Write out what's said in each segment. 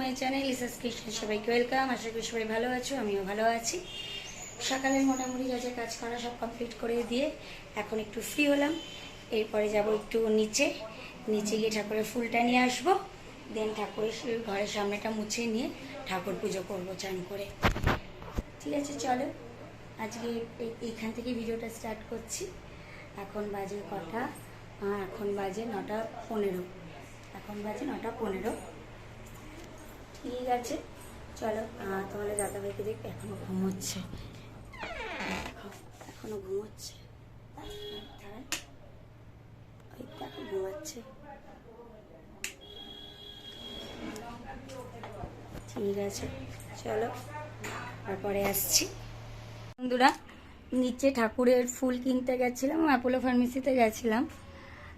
My channel লিসাস kitchen. সবাইকে welcome. আশা করি সবাই ভালো আছো, আমিও ভালো আছি। সকালের মোটামুটি যা যা কাজ করা সব কমপ্লিট করে দিয়ে এখন একটু ফ্রি হলাম। এরপরে যাব একটু নিচে গিয়ে ঠাকুরের ফুলটা নিয়ে আসবো। দেন ঠাকুরের ঘরের সামনেটা মুছে নিয়ে ঠাকুর পুজো করবো চান করে। ঠিক আছে, চলো আজকে এইখান থেকে ভিডিওটা স্টার্ট করছি। এখন বাজে কটা? এখন বাজে 9:15। এখন বাজে 9:15। ঠিক আছে, চলো। তোমাদের দাদাভাইকে দেখবে এখনো ঘুমোচ্ছে, এখনো ঘুমোচ্ছে, ওই দেখো ঘুমাচ্ছে। ঠিক আছে, চলো তারপরে আসছি। বন্ধুরা, নিচে ঠাকুরের ফুল কিনতে গেছিলাম, অ্যাপোলো ফার্মেসিতে গেছিলাম।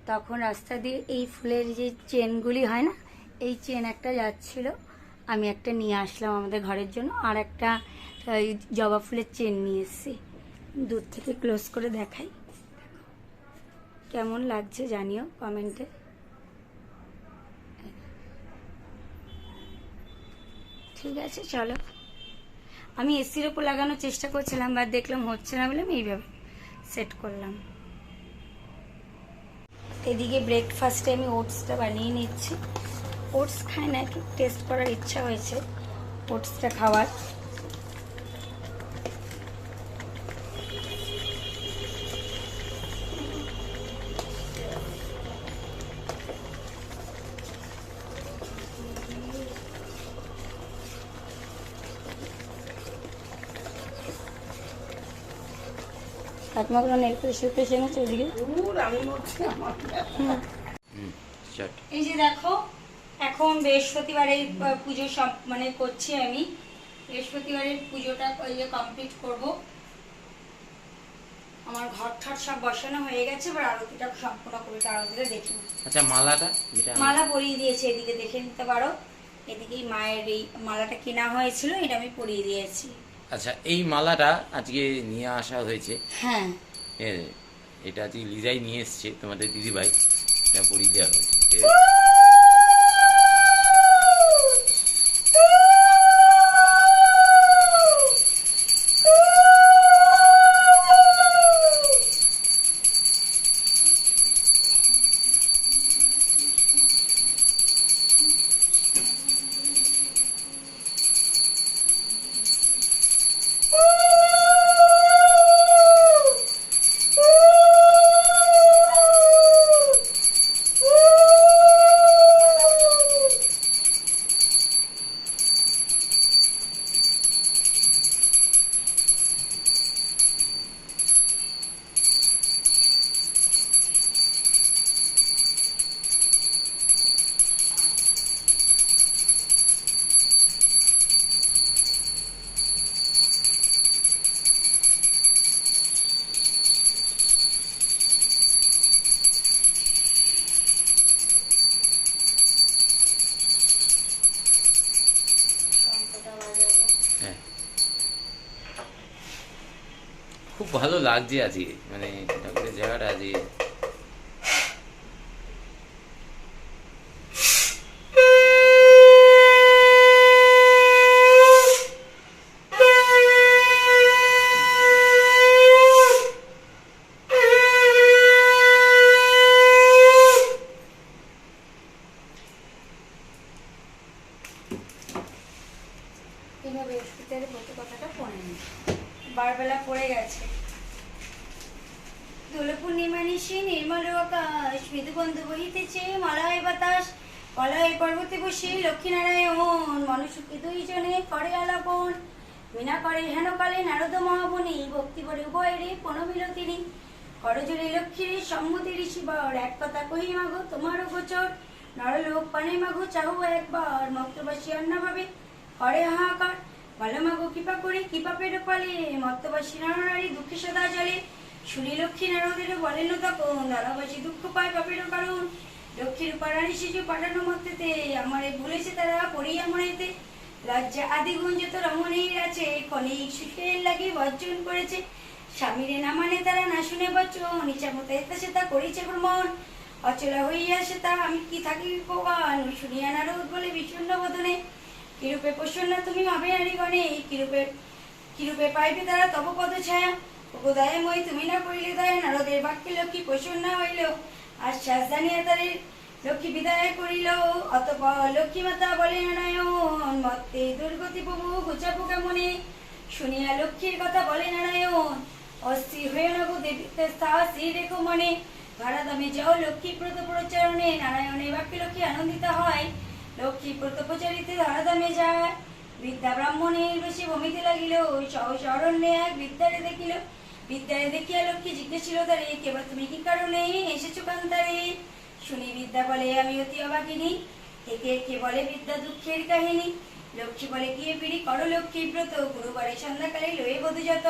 তখন রাস্তা দিয়ে এই ফুলের যে চেনগুলি হয় না, এই চেন একটা যাচ্ছিল, আমি একটা নিয়ে আসলাম আমাদের ঘরের জন্য। আর একটা জবা ফুলের চেন নিয়ে এসেছি। দূর থেকে ক্লোজ করে দেখাই, কেমন লাগছে জানিও কমেন্টে। ঠিক আছে, চলো। আমি এসির ওপর লাগানোর চেষ্টা করছিলাম, বা দেখলাম হচ্ছে না বলে আমি এইভাবে সেট করলাম। এদিকে ব্রেকফাস্টে আমি ওটসটা বানিয়ে নিচ্ছি। ওটস খাই না, একটু টেস্ট করার ইচ্ছা হয়েছে ওটসটা খাওয়ার। কাকিমাগুলো নেল পেশে পেশে এনেছে ওদিকে। এই যে দেখো, এখন বৃহস্পতিবারের পুজো সব মানে করছি আমি। বৃহস্পতিবারের পুজোটা কমপ্লিট করব। আমার ঘর ঠর সব বসানো হয়ে গেছে, এবার আরতিটা সম্পূর্ণ করে আরতিটা দেখি। আচ্ছা, মালাটা মালা পরিয়ে দিয়েছে, এদিকে দেখে নিতে পারো। এদিকে মায়ের এই মালাটা কেনা হয়েছিল, এটা আমি পরিয়ে দিয়েছি। আচ্ছা, এই মালাটা আজকে নিয়ে আসা হয়েছে। হ্যাঁ, এটা আজকে লিজাই নিয়ে এসছে, তোমাদের দিদিভাই। এটা পরিয়ে দেওয়া হয়েছে, ঠিক আছে। হ্যাঁ, খুব ভালো লাগছে আজকে, মানে ঠাকুরের জায়গাটা আজকে। বৃহস্পতিবারের প্রতি কথাটা পড়ে নি, বারবেলা পড়ে গেছে। দোল পূর্ণিমা নিশি নির্মল আকাশ, মৃদুগন্ধ বহিতেছে মলয় বাতাস। কলয় পর্বতে বসে লক্ষ্মীনারায়ণ মনুষ্যকে দুইজনে করে আলাপন। বিনা করে হেন কালে নারদ মহাবনী, ভক্তি করে উভয়েরে প্রণমিল তিনি। করজোরে লক্ষ্মীর সম্মতি ঋষিবর, এক কথা কহি মাগো তোমারও গোচর। নরলোক পানে মাগো চাহু একবার, মক্তবাসী অন্যভাবে করে হাহাকার। বলো মাগো কৃপা করে কৃপা পেট পালে, মত্তবাসী নরনারী দুঃখে সদা জলে। শুনি লক্ষ্মী নারদের বলেন তখন, দাদাবাসী দুঃখ পায় পাপেরও কারণ। লক্ষ্মীর পাড়ানি শিশু পাঠানো মত্তেতে, আমারে ভুলেছে তারা পড়িয়া মনেতে। লজ্জা আদি গুঞ্জত রমণীর আছে, ক্ষণিক সুখের লাগে বর্জন করেছে। স্বামীরে না মানে তারা না শুনে বচন, ইচ্ছা মতো এতে সেটা করেছে ভ্রমণ। অচলা হইয়া সেটা আমি কি থাকি ভগবান, শুনিয়া নারদ বলে বিষণ্ণ বদনে। কিরূপে প্রসন্ন তুমি হবে নারীগণে, কিরূপে পাইবে তারা তব পদ ছায়া। দয়াময় তুমি না করিলে দয়া, নারদের বাক্যে লক্ষ্মী প্রসন্ন হইল। আশ্বাস জানিয়া তারে লক্ষ্মী বিদায় করিল। অতঃপর লক্ষ্মী মাতা বলে নারায়ণ, মত্তে দুর্গতি প্রভু ঘুচাবো কেমনে। শুনিয়া লক্ষ্মীর কথা বলে নারায়ণ, অস্থির হয়ে নগো দেবীতে স্থির রেখো মনে। ধরাধামে যাও লক্ষ্মী ব্রত প্রচারণে, নারায়ণের বাক্যে লক্ষ্মী আনন্দিত হয়। লক্ষ্মী ব্রত প্রচারিতে ধরাধামে যায়, বিদ্যা ব্রাহ্মণের বেশি ভমিতে লাগিল। সহসা অরণ্যে এক বিদ্যারে দেখিল। বিদ্যারে দেখিয়া লক্ষ্মী জিজ্ঞাসিল তারে, কেবল তুমি কি কারণে এসেছো কান্তারে। শুনি বিদ্যা বলে, আমি অতি অবাকিনী। একে কে বলে বিদ্যা দুঃখের কাহিনী। লক্ষ্মী বলে, গিয়ে পিড়ি করো লক্ষ্মী ব্রত, গুরুবারে সন্ধ্যাকালে লয়ে বধূ যত।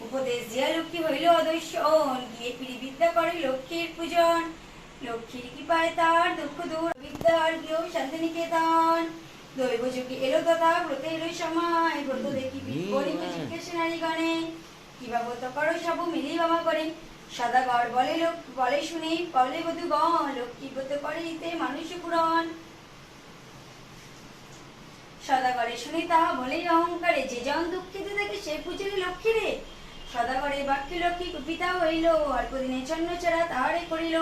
উপদেশ দিয়া লক্ষ্মী হইল অদৈশ্যন, গিয়ে পিড়ি বিদ্যা করে লক্ষ্মীর পূজন। লক্ষ্মীর কৃপায় তার দুঃখ দূর, বিদ্যার গৃহ শান্তিনিকেতন। দৈব যুগে এলো তথা ব্রতের সময়, ব্রত দেখি বলিকে জিজ্ঞাসা নারীগণে, কিবা ব্রত করো সব মিলি বাবা করে। সদাগর বলে শুনে বলে বধূগণ, লক্ষ্মী ব্রত করে দিতে মানুষ পুরাণ। সদাগরে শুনে তাহা বলেই অহংকারে, যে জন দুঃখিত থাকে সে পুজোরে লক্ষ্মী রে। সদাগরে বাক্যে লক্ষ্মী কুপিতা হইল, অল্প দিনে ছন্ন ছাড়া তাহারে করিল।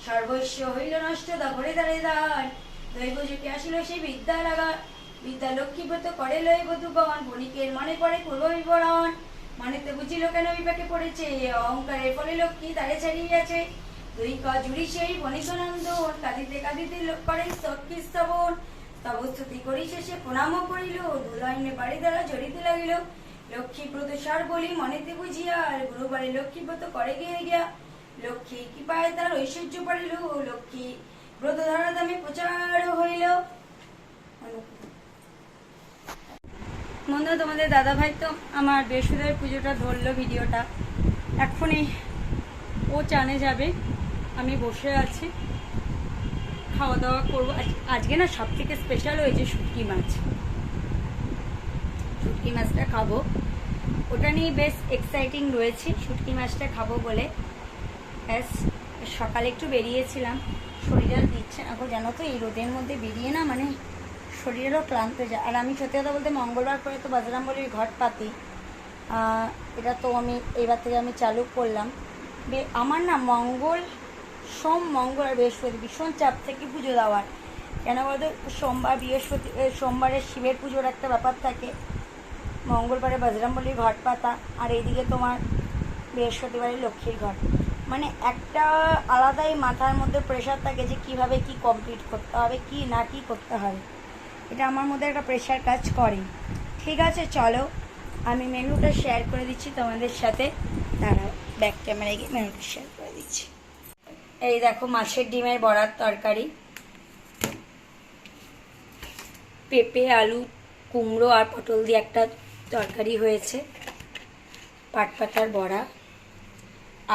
সর্বস্ব হইল নষ্ট দগরে দ্বারে দ্বার, দৈব যুগে আসিল সেই বিদ্যা লাগা। বিদ্যা লক্ষ্মী ব্রত করে লয় বধূগণ, বণিকের মনে পড়ে পূর্ব বিবরণ। মানেতে বুঝিল কেন বিপাকে পড়েছে, অহংকারের ফলে লক্ষ্মী তারে ছাড়িয়াছে। দুই ক জুড়ি সেই বণিকনন্দন, কাঁদিতে কাঁদিতে করেন সত্যি স্তবন। তব স্তুতি করি শেষে প্রণামও করিল, দুলাইনে বাড়ি দ্বারা জড়িতে লাগিল। লক্ষ্মী ব্রত সার বলি মনেতে বুঝিয়া, আর গুরুবারে লক্ষ্মী ব্রত করে গিয়ে গিয়া। লক্ষ্মী কৃপায় তার ঐশ্বর্য পারিল, লক্ষ্মী ব্রত ধরা দামে প্রচার হইল। বন্ধু, তোমাদের দাদা ভাই তো আমার বৃহস্পতিবার পুজোটা ধরলো ভিডিওটা। এখনই ও চানে যাবে, আমি বসে আছি, খাওয়া দাওয়া করবো। আজকে না সব থেকে স্পেশাল হয়েছে শুটকি মাছ। শুটকি মাছটা খাবো, ওটা নিয়ে বেশ এক্সাইটিং রয়েছে। শুটকি মাছটা খাবো বলে ব্যাস। সকালে একটু বেরিয়েছিলাম, শরীর আর দিচ্ছে না, জানো তো এই রোদের মধ্যে বেরিয়ে না মানে শরীরেরও ক্লান্ত যায়। আর আমি সত্যি কথা বলতে মঙ্গলবার করে তো বজরংবলীর ঘট পাতি, এটা তো আমি এইবার থেকে আমি চালু করলাম। আমার না মঙ্গল, সোম, মঙ্গল আর বৃহস্পতি ভীষণ চাপ থেকে পুজো দেওয়ার। কেন বলতো, সোমবার বৃহস্পতি, সোমবারে শিবের পুজোর একটা ব্যাপার থাকে, মঙ্গলবারে বজরংবলীর ঘট পাতা, আর এইদিকে তোমার বৃহস্পতিবারে লক্ষ্মীর ঘট। মানে একটা আলাদাই মাথার মধ্যে প্রেশার থাকে যে কিভাবে কি কমপ্লিট করতে হবে, কি না কি করতে হবে। এটা আমার মধ্যে একটা প্রেশার কাজ করে। ঠিক আছে, চলো আমি মেনুটা শেয়ার করে দিচ্ছি তোমাদের সাথে। দাঁড়াও, ব্যাক ক্যামেরায় গিয়ে মেনুটা শেয়ার করে দিচ্ছি। এই দেখো, মাছের ডিমের বড়ার তরকারি, পেঁপে, আলু, কুমড়ো আর পটল দিয়ে একটা তরকারি হয়েছে, পাটপাতার বড়া,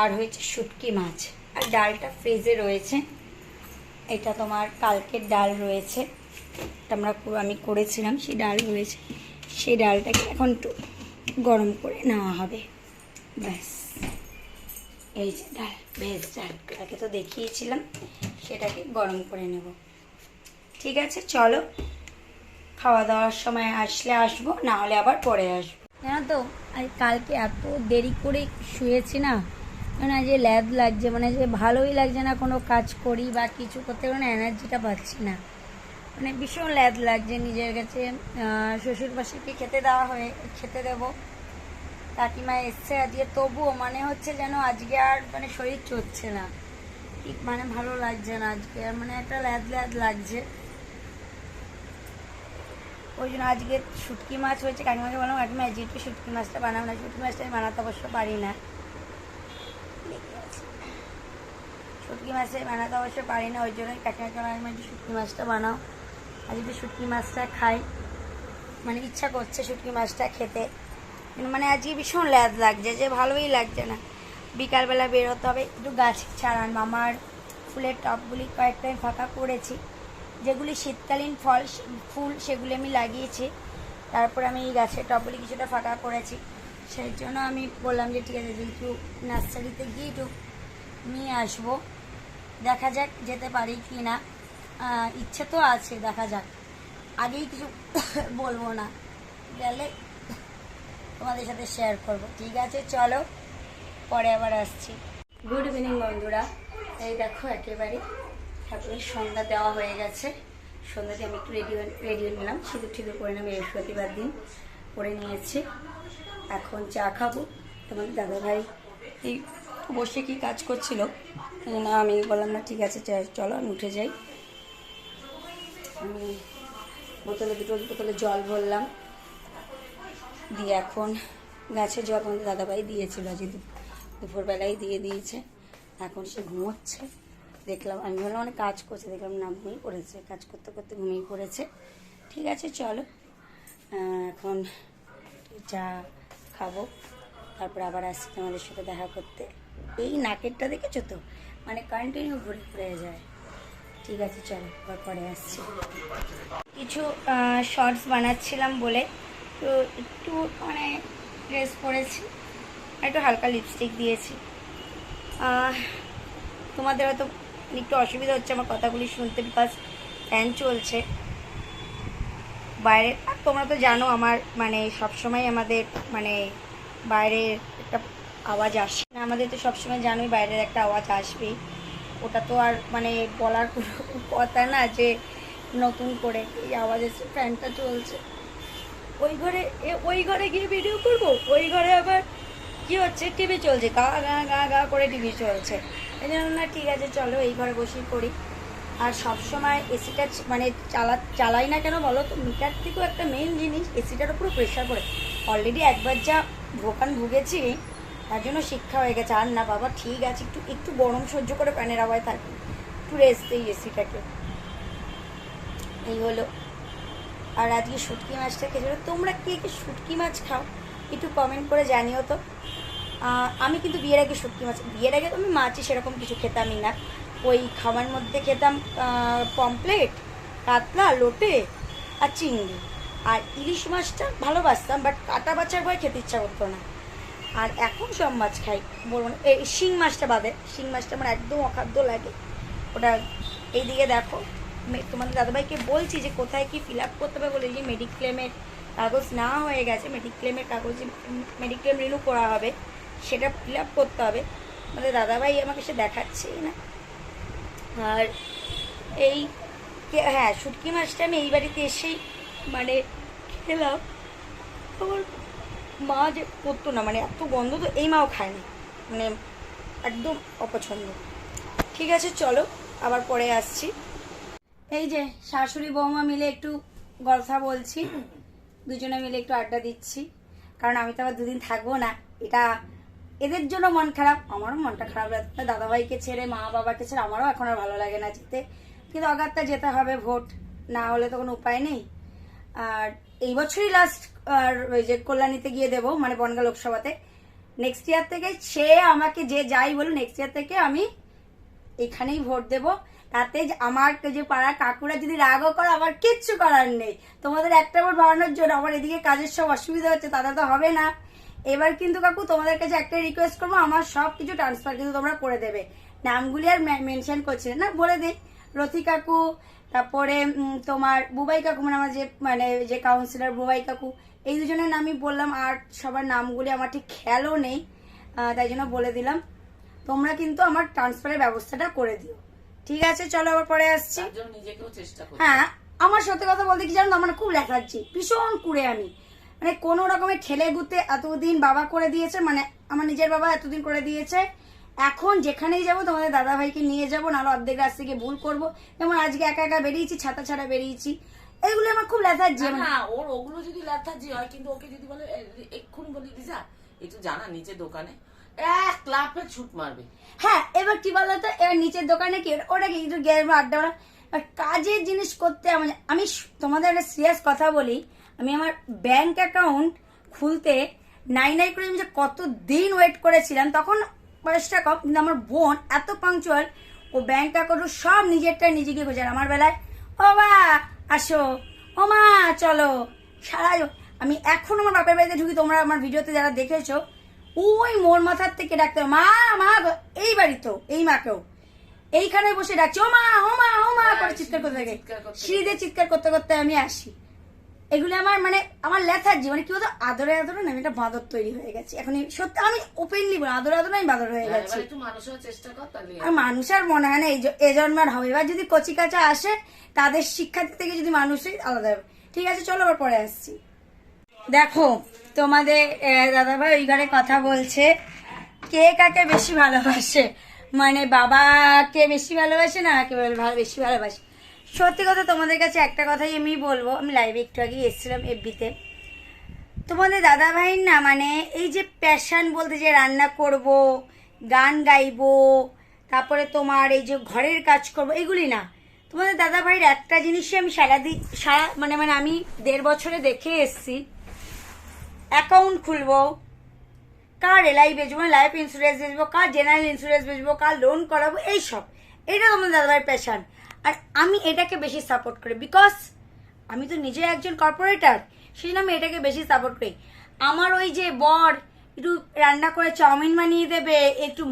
আর হয়েছে শুটকি মাছ, আর ডালটা ফ্রিজে রয়েছে। এটা তোমার কালকের ডাল রয়েছে, আমি করেছিলাম, সেই ডাল রয়েছে। সেই ডালটাকে এখন একটু গরম করে নেওয়া হবে, ব্যাস। এই যে ডাল, ভেজ ডাল, তাকে তো দেখিয়েছিলাম, সেটাকে গরম করে নেব। ঠিক আছে, চলো খাওয়া দাওয়ার সময় আসলে আসবো, না হলে আবার পরে আসবো। জানো তো কালকে এত দেরি করে শুয়েছি না, মানে যে ল্যাদ লাগছে, মানে যে ভালোই লাগছে না কোনো কাজ করি বা কিছু করতে, মানে এনার্জিটা পাচ্ছি না, মানে ভীষণ ল্যাদ লাগছে নিজের কাছে। শ্বশুর বাসাকে খেতে দেবো, কাকিমা এসছে আজকে, তবুও মানে হচ্ছে যেন আজকে আর মানে শরীর চলছে না, ঠিক মানে ভালো লাগছে না আজকে, আর মানে একটা ল্যাদ লাগছে। ওই জন্য আজকে শুটকি মাছ হয়েছে, কাকিমাকে বললাম কাকিমা আজকে একটু শুটকি মাছটা বানাবো না। শুটকি মাছটা আমি বানাতে অবশ্য পারি না, ওই জন্যই কাকিমাকে বললাম একটু শুটকি মাছটা বানাও, আজ একটু শুটকি মাছটা খাই, মানে ইচ্ছা করছে শুটকি মাছটা খেতে। মানে আজকে ভীষণ ল্যাদ লাগছে, যে ভালোই লাগছে না। বিকালবেলা বেরোতে হবে, একটু গাছ ছাড়ান, আমার ফুলের টবগুলি কয়েকটা আমি ফাঁকা করেছি, যেগুলি শীতকালীন ফুল সেগুলি আমি লাগিয়েছি। তারপর আমি এই গাছের টবগুলি কিছুটা ফাঁকা করেছি, সেই জন্য আমি বললাম যে ঠিক আছে একটু নার্সারিতে গিয়ে একটু নিয়ে আসবো, দেখা যাক যেতে পারি কি না, ইচ্ছে তো আছে, দেখা যাক। আগেই কিছু বলবো না, গেলে তোমাদের সাথে শেয়ার করব। ঠিক আছে, চলো পরে আবার আসছি। গুড ইভিনিং বন্ধুরা, এই দেখো একেবারে ঠাকুরের সন্ধ্যা দেওয়া হয়ে গেছে। সন্ধ্যাতে আমি একটু রেডি হয়ে নিলাম, সিঁদুর ঠিদুর করে নিলাম, বৃহস্পতিবার দিন করে নিয়েছি। এখন চা খাবো। তোমাদের দাদাভাই এই বসে কি কাজ করছিল না, আমি বললাম না ঠিক আছে চলো আমি উঠে যাই। আমি দুটো বোতলে জল ভরলাম, দিয়ে এখন গাছের জল আমাদের দাদাভাই দিয়েছিল, আজ দুপুরবেলায় দিয়ে দিয়েছে। এখন সে ঘুমোচ্ছে, দেখলাম আমি বললাম অনেক কাজ করছে, দেখলাম না ঘুমিয়ে পড়েছে, কাজ করতে করতে ঘুমিয়ে পড়েছে। ঠিক আছে চলো এখন চা খাবো, তারপর আবার আসছি তোমাদের সাথে দেখা করতে। এই নাকেরটা দেখেছো তো, মানে কন্টিনিউ ঘুরে ঘুরে যায়। ঠিক আছে চলো আবার পরে আসছি। কিছু শর্টস বানাচ্ছিলাম বলে তো একটু মানে ড্রেস পরেছি, একটু হালকা লিপস্টিক দিয়েছি। তোমাদের হয়তো একটু অসুবিধা হচ্ছে আমার কথাগুলি শুনতে, বিকজ ফ্যান চলছে বাইরে। আর তোমরা তো জানো আমার মানে সবসময় আমাদের মানে বাইরের একটা আওয়াজ আসে না, আমাদের তো সবসময় জানোই বাইরের একটা আওয়াজ আসবেই। ওটা তো আর মানে বলার কোনো কথা না যে নতুন করে এই আওয়াজ এসে, ফ্যানটা চলছে। ওই ঘরে গিয়ে ভিডিও করবো, ওই ঘরে আবার কি হচ্ছে টিভি চলছে, গা গা গা গা করে টিভি চলছে। এই জন্য না ঠিক আছে চলো এই ঘরে বসেই করি। আর সবসময় এসিটা মানে চালাই না কেন বলো তো, মিটার থেকেও একটা মেন জিনিস এসিটার উপরে প্রেশার পড়ে। অলরেডি একবার যা ভুগেছি তার জন্য শিক্ষা হয়ে গেছে। আর না বাবা ঠিক আছে, একটু একটু গরম সহ্য করে ফ্যানের আওয়াজ থাকি, একটু রেস্ট দিই এসিটাকে। এই হলো। আর আজকে শুটকি মাছটা খেয়েছিল। তোমরা কে কে শুটকি মাছ খাও একটু কমেন্ট করে জানিও তো। আমি কিন্তু বিয়ের আগে শুটকি মাছ, বিয়ের আগে তো আমি মাছই সেরকম কিছু খেতামই না। ওই খাওয়ার মধ্যে খেতাম পমপ্লেট, কাতলা, লোটে আর চিংড়ি। আর ইলিশ মাছটা ভালোবাসতাম, বাট কাটা বাছার ভয় খেতে ইচ্ছা করতো না। আর এখন সব মাছ খাই, বলবো না। এই শিং মাছটা বাদে, শিং মাছটা আমার একদম অখাদ্য লাগে ওটা। এইদিকে দেখো তোমাদের দাদাভাইকে বলছি যে কোথায় কি ফিল আপ করতে হবে বলে, যে মেডিক্লেমের কাগজ না হয়ে গেছে, মেডিক্লেমের কাগজ মেডিক্লেম রিনিউ করা হবে, সেটা ফিল আপ করতে হবে। আমাদের দাদাভাই আমাকে সে দেখাচ্ছেই না। আর এই হ্যাঁ শুটকি মাছটা আমি এই বাড়িতে এসেই মানে খেলাম। আমার মা যে করতো না, মানে এত গন্ধ তো এই মাও খায় না, মানে একদম অপছন্দ। ঠিক আছে চলো আবার পরে আসছি। এই যে শাশুড়ি বৌমা মিলে একটু কথা বলছি, দুজনে মিলে একটু আড্ডা দিচ্ছি, কারণ আমি তো আবার দুদিন থাকবো না। এটা এদের জন্য মন খারাপ, আমারও মনটা খারাপ লাগছে। দাদাভাইকে ছেড়ে মা বাবাকে ছেড়ে আমারও এখন আর ভালো লাগে না যেতে, কিন্তু অগাত্তা যেতে হবে, ভোট না হলে তো কোনো উপায় নেই। আর এই বছরই লাস্ট আর ওই যে কল্যাণীতে গিয়ে দেবো, মানে বনগাঁ লোকসভাতে। নেক্সট ইয়ার থেকে সে আমাকে যে যাই বলুন, নেক্সট ইয়ার থেকে আমি এখানেই ভোট দেব। তাতে আমার যে পাড়ার কাকুরা যদি রাগও করে আমার কিচ্ছু করার নেই, তোমাদের একটা ভোট বাড়ানোর জন্য। আমার এদিকে কাজের সব অসুবিধা হচ্ছে, তাতে তো হবে না। এবার কিন্তু কাকু তোমাদের কাছে একটা রিকোয়েস্ট করবো, আমার সব কিছু ট্রান্সফার কিন্তু তোমরা করে দেবে। নামগুলি আর মেনশন করছি না, বলে দিই। রথি কাকু, তারপরে তোমার বুবাই কাকু, মানে আমার যে কাউন্সিলর বুবাই কাকু, এই দুজনের নামই বললাম। আর সবার নামগুলি আমার ঠিক খেয়ালও নেই, তাই জন্য বলে দিলাম। তোমরা কিন্তু আমার ট্রান্সফারের ব্যবস্থাটা করে দিও। ঠিক আছে চলো আবার পরে আসছি। হ্যাঁ আমার সত্যি কথা বলতে কি জানো, আমার খুব লেখাচ্ছি, ভীষণ কুড়ে আমি, মানে কোনো রকমের ঠেলে গুতে এতদিন বাবা করে দিয়েছে, মানে আমার নিজের বাবা এতদিন করে দিয়েছে। এখন যেখানেই যাবো তোমাদের দাদা ভাইকে নিয়ে যাবো, নাহলে অর্ধেক রাস্তা গিয়ে ভুল করবো। যেমন আজকে একা একা বেরিয়েছি, ছাতা ছাড়া বেরিয়েছি, এগুলো আমার খুব লেথার্জি। ওর ওগুলো যদি লেথার্জি হয়, কিন্তু ওকে যদি বলে এক্ষুনি বলি রিজা একটু জানা নিচে দোকানে এক লাফে ছুট মারবে। হ্যাঁ এবার কি বলতো, এবার নিচের দোকানে কি ওটা কি একটু আড্ডা ওরা কাজের জিনিস করতে। আমি তোমাদের একটা সিরিয়াস কথা বলি, আমি আমার ব্যাংক অ্যাকাউন্ট খুলতে নাই করে আমি যে কত দিন ওয়েট করেছিলাম, তখন বয়সটা কম, কিন্তু আমার বোন এত পাংচুয়াল, ও ব্যাংক অ্যাকাউন্ট সব নিজেরটা নিজে গিয়ে বোঝার। আমার বেলায় ও মা আসো, ও মা চলো, সারাই আমি এখন আমার বাপের বাড়িতে ঢুকি, তোমরা আমার ভিডিওতে যারা দেখেছো, ওই মোর মাথার থেকে ডাকতে মা মা, এই বাড়ি তো এই মাকেও এইখানে বসে ডাকছে ও মা ও মা ও মা করে চিৎকার করতে থাকে। চিৎকার করতে সিঁড়িতে চিৎকার করতে করতে আমি আসি। এগুলো আমার মানে আমার লেথার্জি, মানে কি বলতো, আদরে আদরে না আমি একটা বাঁদর তৈরি হয়ে গেছি এখন। সত্যি আমি ওপেনলি বলি, আদরে আদরে আমি বাঁদর হয়ে গেছি। এবার একটু মানুষ হওয়ার চেষ্টা কর, তাহলে আর মানুষ আর মনে হয় না এই জন্মের হবে। এবার যদি কচি কাঁচা আসে তাদের শিক্ষার্থী থেকে যদি মানুষই আলাদা হবে। ঠিক আছে, চলো আবার পরে আসছি। দেখো তোমাদের দাদাভাই ওই ঘরে কথা বলছে কে কাকে বেশি ভালোবাসে, মানে বাবাকে বেশি ভালোবাসে না আমাকে বেশি ভালোবাসে। সত্যি কথা তোমাদের কাছে একটা কথাই আমি বলবো, আমি লাইভে একটু আগে এসেছিলাম এফবিতে। তোমাদের দাদাভাইয়ের না মানে এই যে প্যাশন বলতে, যে রান্না করব, গান গাইবো, তারপরে তোমার এই যে ঘরের কাজ করব, এগুলি না। তোমাদের দাদাভাইয়ের একটা জিনিসই আমি সারা মানে আমি 1.5 বছরে দেখে এসছি, অ্যাকাউন্ট খুলবো, কার এলআই বেচবো, লাইফ ইন্স্যুরেন্স বেচবো, কার জেনারেল ইন্স্যুরেন্স বেচবো, কার লোন করাবো, এইসব। এটা তোমাদের দাদাভাইয়ের প্যাশন। আর আমি এটাকে বেশি সাপোর্ট করি, বিকজ আমি তো নিজে একজন কর্পোরেটর, সেই জন্য আমি এটাকে বেশি সাপোর্ট করি। আমার ওই যে বর একটু রান্না করে চাউমিন বানিয়ে দেবে, একটু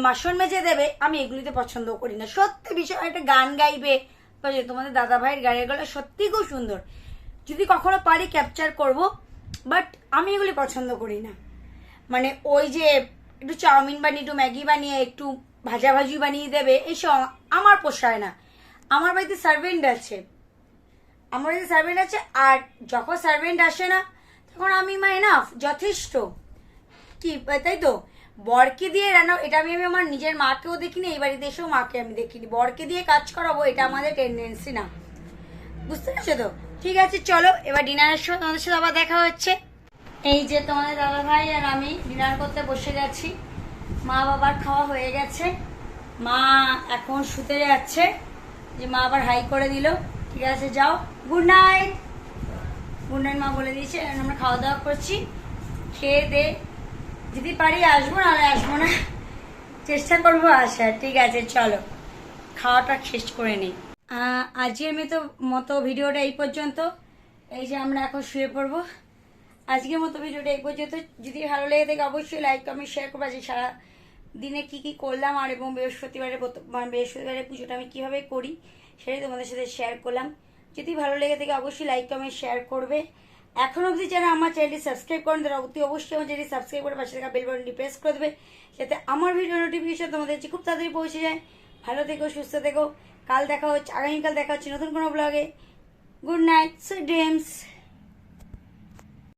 বাসন মেজে দেবে, আমি এগুলিতে পছন্দ করি না। সত্যি বিষয় একটা গান গাইবে, তোমাদের দাদা ভাইয়ের গানের গলা সত্যি খুব সুন্দর, যদি কখনো পারি ক্যাপচার করব, বাট আমি এগুলি পছন্দ করি না। মানে ওই যে একটু চাউমিন বানিয়ে, একটু ম্যাগি বানিয়ে, একটু ভাজাভাজি বানিয়ে দেবে, এইসব আমার পোষায় না। আমার বাড়িতে সার্ভেন্ট আছে, আর যখন সার্ভেন্ট আসে না তখন আমি এনাফ, যথেষ্ট কি, তাই তো। বরকে দিয়ে রান্না, এটা আমি আমার নিজের মাকেও দেখিনি, এই বাড়িতে এসেও মাকে আমি দেখিনি। বরকে দিয়ে কাজ করাবো, এটা আমাদের টেন্ডেন্সি না, বুঝতে পারছো তো। ঠিক আছে, চলো এবার ডিনারের সময় তোমাদের সাথে আবার দেখা হচ্ছে। এই যে তোমাদের দাদা ভাই আর আমি ডিনার করতে বসে গেছি। মা বাবার খাওয়া হয়ে গেছে, মা এখন শুতে যাচ্ছে, যে মা আবার হাই করে দিল। ঠিক আছে, যাও, গুড নাইট। গুড নাইট মা বলে দিয়েছে। আমরা খাওয়া দাওয়া করছি, খেয়ে দে, যদি পারি আসবো, নাহলে আসবো না, চেষ্টা করবো আসার। ঠিক আছে, চলো খাওয়াটা শেষ করে নিই। আজকের মতো ভিডিওটা এই পর্যন্ত। এই যে আমরা এখন শুয়ে পড়বো। আজকের মতো ভিডিওটা এই পর্যন্ত। যদি ভালো লেগে থাকে অবশ্যই লাইক কমেন্ট শেয়ার করবো। যে সারা দিনে কি কি করলাম, আর এবং বৃহস্পতিবারের পুজোটা আমি কিভাবে করি সেটাই তোমাদের সাথে শেয়ার করলাম। যদি ভালো লেগে থাকে অবশ্যই লাইক কমেন্ট শেয়ার করবে। এখন অবধি যারা আমার চ্যানেলটি সাবস্ক্রাইব করেন তারা অবশ্যই আমার চ্যানেলটি সাবস্ক্রাইব করে পাশে থাকা বেল বাটনটি প্রেস করে দেবে, যাতে আমার ভিডিও নোটিফিকেশন তোমাদের কাছে খুব তাড়াতাড়ি পৌঁছে যায়। ভালো থেকো, সুস্থ থেকো। কাল দেখা হচ্ছে, আগামীকাল দেখা হচ্ছে নতুন কোনো ব্লগে। Good night, sweet dreams.